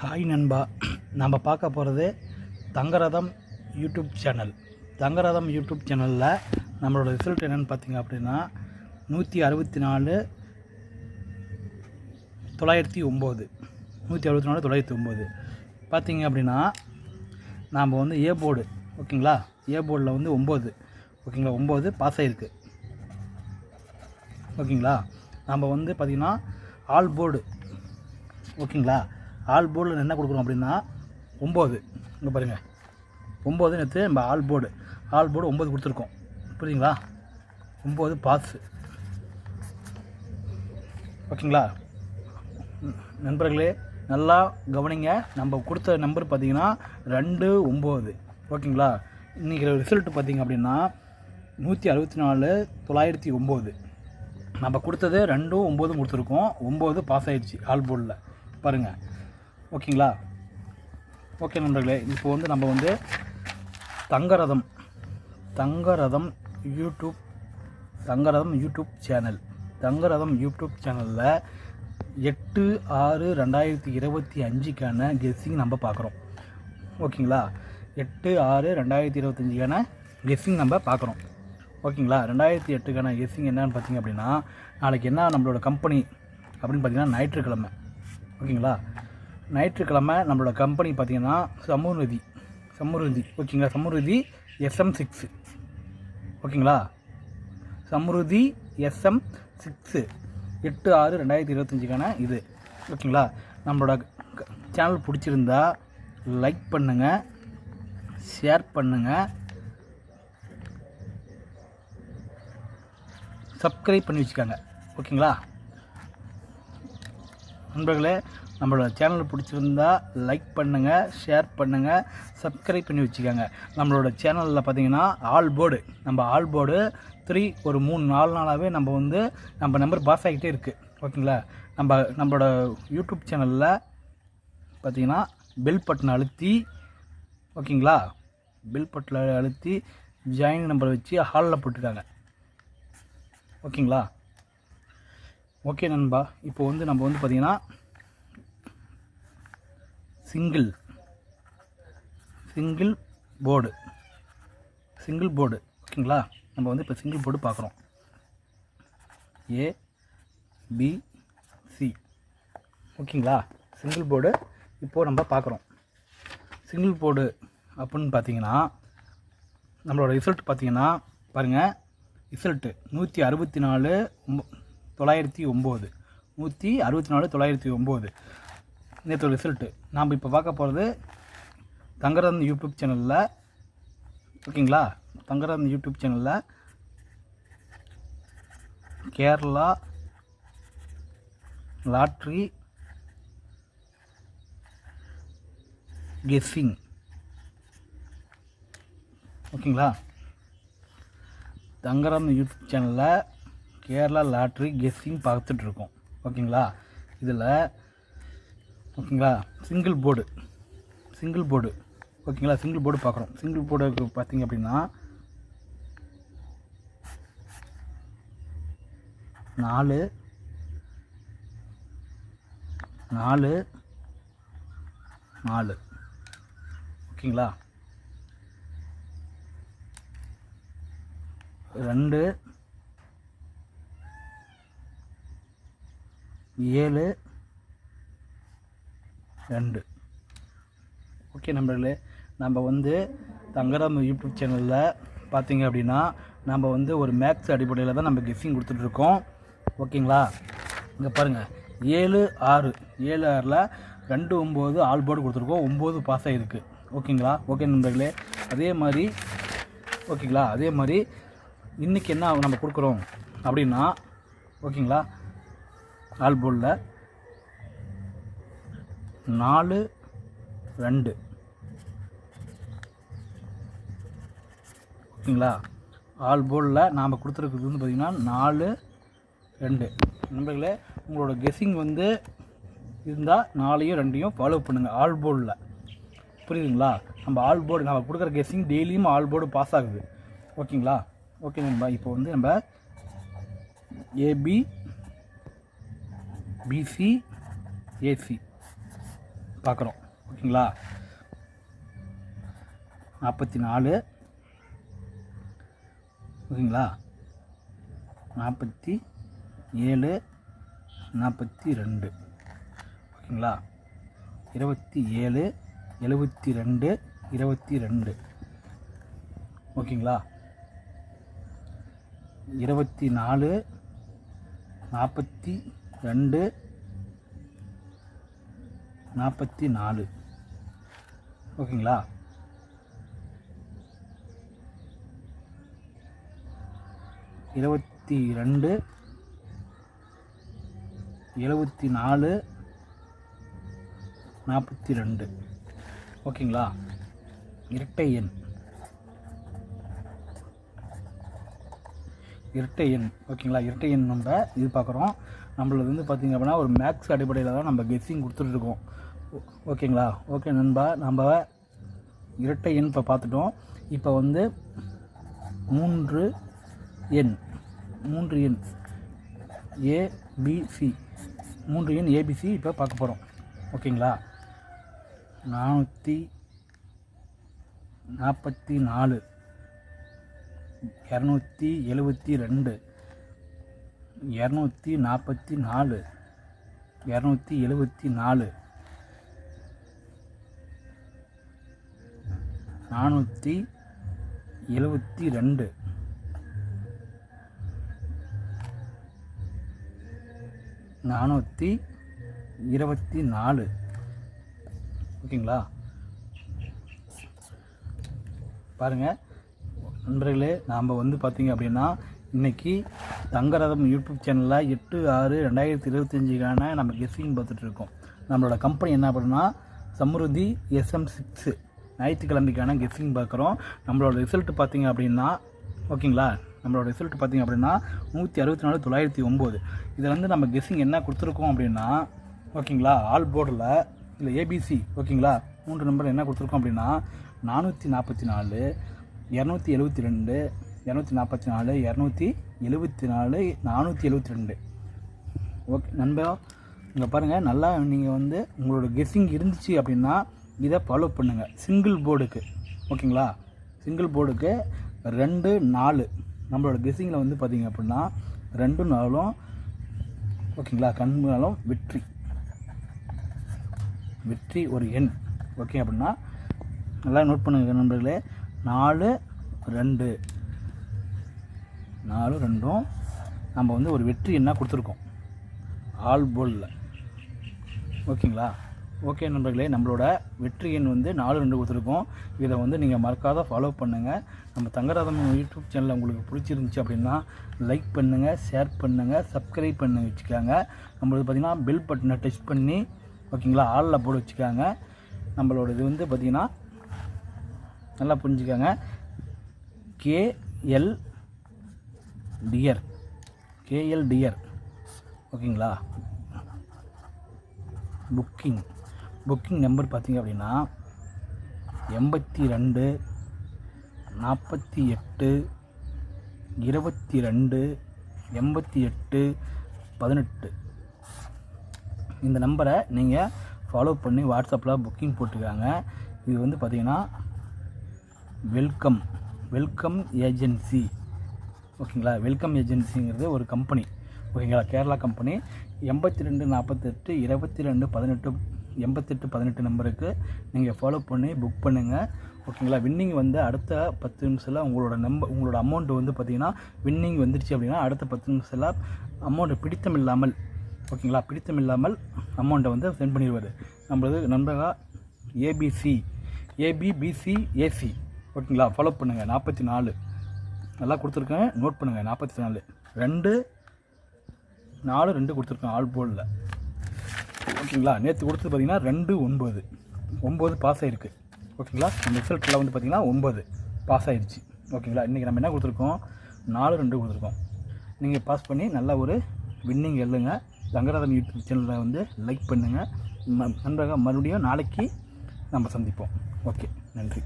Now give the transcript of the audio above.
Hi நண்பா, நம்ம பார்க்க போகிறது தங்கரதம் யூடியூப் சேனல். தங்கரதம் யூடியூப் சேனலில் நம்மளோட ரிசல்ட் என்னென்னு பார்த்தீங்க அப்படின்னா 164,909 பார்த்தீங்க அப்படின்னா நாம் வந்து ஏ போர்டு ஓகேங்களா. ஏ போர்டில் வந்து 9 ஓகேங்களா, 9 பாஸ் ஆகிருக்கு ஓகேங்களா. நம்ம வந்து பார்த்திங்கன்னா ஆல் போர்டு ஓகேங்களா. ஆல் போர்டில் என்ன கொடுக்குறோம் அப்படின்னா 9, இங்கே பாருங்கள் 9 நேற்று நம்ம ஆல் போர்டு 9 கொடுத்துருக்கோம், புரியுதுங்களா. 9 பாஸு ஓகேங்களா. நண்பர்களே நல்லா கவனிங்க, நம்ம கொடுத்த நம்பர் பார்த்திங்கன்னா 29 ஓகேங்களா. இன்றைக்கி ரிசல்ட்டு பார்த்திங்க அப்படின்னா 164,909. நம்ம கொடுத்தது 2, 9 கொடுத்துருக்கோம், 9 பாஸ் ஆகிடுச்சு ஆல் போர்டில் பாருங்கள் ஓகேங்களா. ஓகே நண்பர்களே, இப்போ வந்து நம்ம வந்து தங்கரதம் யூடியூப் சேனலில் 8/6/2025க்கான கெஸ்ஸிங் நம்ம பார்க்குறோம் ஓகேங்களா. 8/6/2025க்கான கெஸ்ஸிங் நம்ம பார்க்குறோம் ஓகேங்களா. 2008க்கான கெஸ்ஸிங் என்னன்னு பார்த்தீங்க அப்படின்னா, நாளைக்கு என்ன நம்மளோட கம்பெனி அப்படின்னு பார்த்தீங்கன்னா ஞாயிற்றுக்கிழமை ஓகேங்களா. ஞாயிற்றுக்கிழமை நம்மளோட கம்பெனி பார்த்திங்கன்னா சமுருதி ஓகேங்களா. சமுருதி SM6 ஓகேங்களா. சமுருதி SM6 8/6/2025க்கான இது ஓகேங்களா. நம்மளோட சேனல் பிடிச்சிருந்தா லைக் பண்ணுங்கள், ஷேர் பண்ணுங்கள், சப்ஸ்கிரைப் பண்ணி வச்சுக்கோங்க ஓகேங்களா. நண்பர்களே, நம்மளோட சேனல் பிடிச்சிருந்தா லைக் பண்ணுங்கள், ஷேர் பண்ணுங்கள், சப்ஸ்கிரைப் பண்ணி வச்சுக்கோங்க. நம்மளோட சேனலில் பார்த்தீங்கன்னா ஆல் போர்டு 3 ஒரு 3-4 நாளாகவே நம்ம வந்து நம்ம நம்பர் பாஸ் ஆகிட்டே இருக்குது ஓகேங்களா. நம்மளோட யூடியூப் சேனலில் பார்த்தீங்கன்னா பெல் பட்டனை அழுத்தி ஓகேங்களா, பெல் பட்டனை அழுத்தி ஜாயின் நம்பரை வச்சு ஹாலில் போட்டுருக்காங்க ஓகேங்களா. ஓகே நண்பா, இப்போ வந்து நம்ம வந்து பார்த்திங்கன்னா சிங்கிள் போர்டு ஓகேங்களா. நம்ம வந்து இப்போ சிங்கிள் போர்டு பார்க்குறோம், ABC ஓகேங்களா. சிங்கிள் போர்டு இப்போது நம்ம பார்க்குறோம். சிங்கிள் போர்டு அப்படின்னு பார்த்தீங்கன்னா நம்மளோட ரிசல்ட் பார்த்திங்கன்னா பாருங்கள், ரிசல்ட்டு 164,909 நேற்று ரிசல்ட்டு. நாம் இப்போ பார்க்க போகிறது தங்கரதம் யூடியூப் சேனலில் ஓகேங்களா. தங்கரதம் யூடியூப் சேனலில் கேரளா லாட்ரி கெஸ்ஸிங் ஓகேங்களா. தங்கரதம் யூடியூப் சேனலில் கேரளா லாட்ரி கெஸ்ஸிங் பார்த்துட்ருக்கோம் ஓகேங்களா. இதில் ஓகேங்களா சிங்கிள் போர்டு ஓகேங்களா. சிங்கிள் போர்டு பார்க்குறோம். சிங்கிள் போர்டுக்கு பார்த்திங்க அப்படின்னா 4 ஓகேங்களா. 2 7 2 ஓகே நண்பர்களே, நம்ம வந்து தங்கரதம் யூடியூப் சேனலில் பார்த்தீங்க அப்படின்னா நம்ம வந்து ஒரு மேக்ஸ் அடிப்படையில் தான் நம்ம கெஸ்ஸிங் கொடுத்துட்ருக்கோம் ஓகேங்களா. இங்கே பாருங்கள் 7/6 7/6ல் 2, 9 ஆல் போர்டு கொடுத்துருக்கோம், 9 பாஸ் ஆகிருக்கு ஓகேங்களா. ஓகே நண்பர்களே, அதே மாதிரி இன்றைக்கி என்ன நம்ம கொடுக்குறோம் அப்படின்னா ஓகேங்களா, ஆல் போர்டில் 4-2 ஓகேங்களா. ஆல் போர்டில் நாம் கொடுத்துருக்கிறது வந்து பார்த்திங்கன்னா 4-2 நண்பர்களே. உங்களோட கெஸ்ஸிங் வந்து இருந்தால் 4யும் 2யும் ஃபாலோ பண்ணுங்கள் ஆல் போர்டில், புரியுதுங்களா. நம்ம ஆல் போர்டு நம்ம கொடுக்குற கெஸ்ஸிங் டெய்லியும் ஆல் போர்டு பாஸ் ஆகுது ஓகேங்களா. ஓகே நண்பா, இப்போ வந்து நம்ம AB BC AC பார்க்குறோம். ஓகேங்களா, 44, ஓகேங்களா, 47, 42, ஓகேங்களா, 27, 72, 22, ஓகேங்களா, 24, 42, 44, ஓகேங்களா, 22, 74, 42, ஓகேங்களா. இரட்டை எண் ஓகேங்களா. இரட்டை எண் நம்ம இது பார்க்குறோம். நம்மளது வந்து பார்த்திங்க அப்படின்னா ஒரு மேக்ஸ் அடிப்படையில் தான் நம்ம கெஸ்ஸிங் கொடுத்துட்ருக்கோம். ஓகேங்களா. ஓகே நண்பா, நம்ம இரட்டை எண் இப்போ பார்த்துட்டோம். இப்போ வந்து 3 எண் ஏபிசி 3 எண் ஏபிசி இப்போ பார்க்க போகிறோம். ஓகேங்களா. 444, 272, 244, 274, 472, 424, ஓகேங்களா. பாருங்கள் நண்பர்களே, நாம் வந்து பார்த்திங்க அப்படின்னா இன்றைக்கி தங்கரதம் யூடியூப் சேனலில் 8/6/2025க்கான நம்ம கெஸ்ஸிங் பார்த்துட்ருக்கோம். நம்மளோட கம்பெனி என்ன பண்ணுன்னா சம்ருதி SM6 ஞாயிற்றுக்கிழமைக்கான கெஸ்ஸிங் பார்க்குறோம். நம்மளோட ரிசல்ட் பார்த்திங்க அப்படின்னா ஓகேங்களா, நம்மளோட ரிசல்ட் பார்த்திங்க அப்படின்னா 164,909. இதில் வந்து நம்ம கெஸ்ஸிங் என்ன கொடுத்துருக்கோம் அப்படின்னா ஓகேங்களா, ஆல் போர்டில் இல்லை ஏபிசி ஓகேங்களா 3 நம்பர் என்ன கொடுத்துருக்கோம் அப்படின்னா 444, 272, 244, 274, 472. ஓகே நண்பா, இங்கே பாருங்கள் நல்லா நீங்கள் வந்து உங்களோட கெஸ்ஸிங் இருந்துச்சு அப்படின்னா இதை ஃபாலோ பண்ணுங்கள். சிங்கிள் போர்டுக்கு ஓகேங்களா, சிங்கிள் போர்டுக்கு 2, 4 நம்மளோட கெஸ்ஸிங்கில் வந்து பார்த்திங்க அப்படின்னா 2 4 ஓகேங்களா, கண்ணுனாலும் வெற்றி ஒரு எண். ஓகே அப்படின்னா நல்லா நோட் பண்ணுங்க நண்பர்களே. 4 2 நம்ம வந்து ஒரு வெற்றி எண்ணாக கொடுத்துருக்கோம் ஆல் போலில். ஓகேங்களா. ஓகே நண்பர்களே, நம்மளோட வெற்றி எண் வந்து 4 2 கொடுத்துருக்கோம். இதை வந்து நீங்கள் மறக்காத ஃபாலோ பண்ணுங்கள். நம்ம தங்கரதம் யூடியூப் சேனலில் உங்களுக்கு பிடிச்சிருந்துச்சி அப்படின்னா லைக் பண்ணுங்கள், ஷேர் பண்ணுங்கள், சப்ஸ்கிரைப் பண்ணி வச்சுக்காங்க. நம்மளுக்கு பார்த்திங்கன்னா பெல் பட்டனை டச் பண்ணி ஓகேங்களா ஆளில் போட்டு வச்சுக்காங்க. நம்மளோட இது வந்து பார்த்திங்கன்னா நல்லா புரிஞ்சுக்காங்க. KL டியர் ஓகேங்களா. புக்கிங் நம்பர் பார்த்திங்க அப்படின்னா 82 48 22 88 18. இந்த நம்பரை நீங்கள் ஃபாலோ பண்ணி வாட்ஸ்அப்பில் புக்கிங் போட்டுக்காங்க. இது வந்து பார்த்திங்கன்னா வெல்கம் ஏஜென்சி ஓகேங்களா. வெல்கம் ஏஜென்சிங்கிறது ஒரு கம்பெனி ஓகேங்களா, கேரளா கம்பெனி. 82 48 22 18 88 18 நம்பருக்கு நீங்கள் ஃபாலோ பண்ணி புக் பண்ணுங்கள். ஓகேங்களா. வின்னிங் வந்து அடுத்த 10 நிமிஷத்தில் உங்களோட அமௌண்ட்டு வந்து பார்த்திங்கன்னா வின்னிங் வந்துடுச்சு அப்படின்னா அடுத்த 10 நிமிஷத்தில் அமௌண்ட்டு பிடித்தமில்லாமல் அமௌண்ட்டை வந்து சென்ட் பண்ணிடுவார். நம்மளது நண்பராக ஏபிபிசி ஏசி ஓகேங்களா. ஃபாலோ பண்ணுங்கள். 44 நல்லா கொடுத்துருக்கேன், நோட் பண்ணுங்கள். 44 2 4 2 கொடுத்துருக்கேன் ஆல் போலில் ஓகேங்களா. நேற்று கொடுத்தது பார்த்திங்கன்னா 2 9 பாஸ் ஆகிருக்கு ஓகேங்களா. நம்ம ரிசல்ட்டில் வந்து பார்த்திங்கன்னா 9 பாஸ் ஆகிடுச்சு ஓகேங்களா. இன்றைக்கி நம்ம என்ன கொடுத்துருக்கோம் 4 2 கொடுத்துருக்கோம். நீங்கள் பாஸ் பண்ணி நல்லா ஒரு வின்னிங் எழுதுங்க. தங்கரதம் யூடியூப் சேனலில் வந்து லைக் பண்ணுங்கள். நண்பர்கள் மறுபடியும் நாளைக்கு நம்ம சந்திப்போம். ஓகே, நன்றி.